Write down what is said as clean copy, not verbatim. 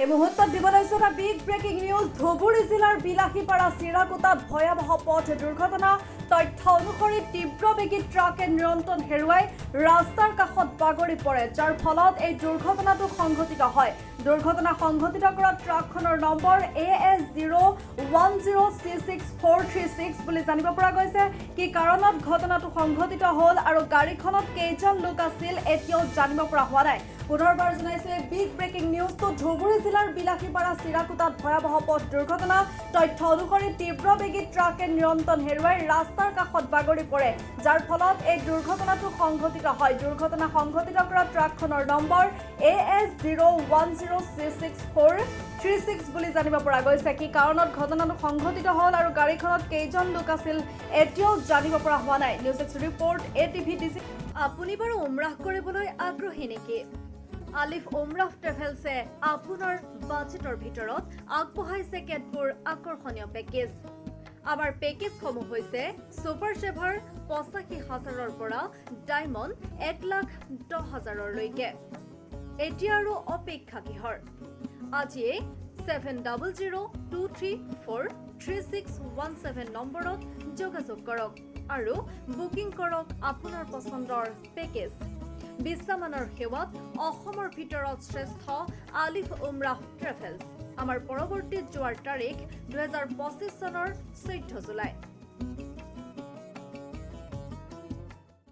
এই মুহূৰ্তত দিব লৈছো এটা বিগ ব্ৰেকিং নিউজ। ধুবুৰী জিলাৰ বিলাসীপাৰা চিৰাকুটাত ভয়াৱহ পথ দুৰ্ঘটনা। তথ্য অনুসৰি তীব্ৰবেগী ট্ৰাকে নিয়ন্ত্ৰণ হেৰুৱাই ৰাস্তাৰ কাষত বাগৰি পৰে, যাৰ ফলত এই দুৰ্ঘটনাটো সংঘটিত হয়। দুৰ্ঘটনা সংঘটিত কৰা ট্ৰাকখনৰ নম্বৰ AS010C6436 বুলি জানিব পৰা গৈছে। কি কাৰণত ঘটনাটো সংঘটিত হ'ল আৰু গাড়ীখনত কেইজন লোক আছিল এতিয়াও জানিব পৰা হোৱা নাই। পুনৰবাৰ জনাইছো এই বিগ ব্ৰেকিং নিউজটো। ধুবুৰী জিলাৰ বিলাসীপাৰা চিৰাকুটাত ভয়াৱহ পথ দুৰ্ঘটনা। তথ্য অনুসৰি তীব্ৰবেগী ট্ৰাকে নিয়ন্ত্ৰণ হেৰুৱাই ৰাস্তাৰ কাষত বাগৰি পৰে, যাৰ ফলত এই দুৰ্ঘটনাটো সংঘটিত হয়। দুৰ্ঘটনা সংঘটিত কৰা ট্ৰাকখনৰ নম্বৰ AS010C6436 বুলি জানিব পৰা গৈছে। কি কাৰণত ঘটনাটো সংঘটিত হ'ল আৰু গাড়ীখনত কেইজন লোক আছিল এতিয়াও জানিব পৰা হোৱা নাই। News x report ATV DC। আপুনি বাৰু উমৰাহ কৰিবলৈ আগ্ৰহী নেকি? আলিফ উমৰাহ ট্ৰেভেলছে আপোনাৰ বাজেটৰ ভিতৰত আগবঢ়াইছে কেতবোৰ আকৰ্ষণীয় পেকেজ। আমাৰ পেকেজসমূহ হৈছে ছুপাৰ চেভাৰ ৮৫,০০০ৰ পৰা ডায়মণ্ড ১,১০,০০০লৈকে। এতিয়া আৰু অপেক্ষা কিহৰ? আজিয়ে 7002343617 নম্বৰত যোগাযোগ কৰক আৰু বুকিং কৰক আপোনাৰ পচন্দৰ পেকেজ। বিশ্বমানৰ সেৱাত অসমৰ ভিতৰত শ্ৰেষ্ঠ আলিফ উমৰাহ ট্ৰেভেলছ। আমাৰ পৰৱৰ্তী যোৱাৰ তাৰিখ ২০২৫ চনৰ ১৪ জুলাই।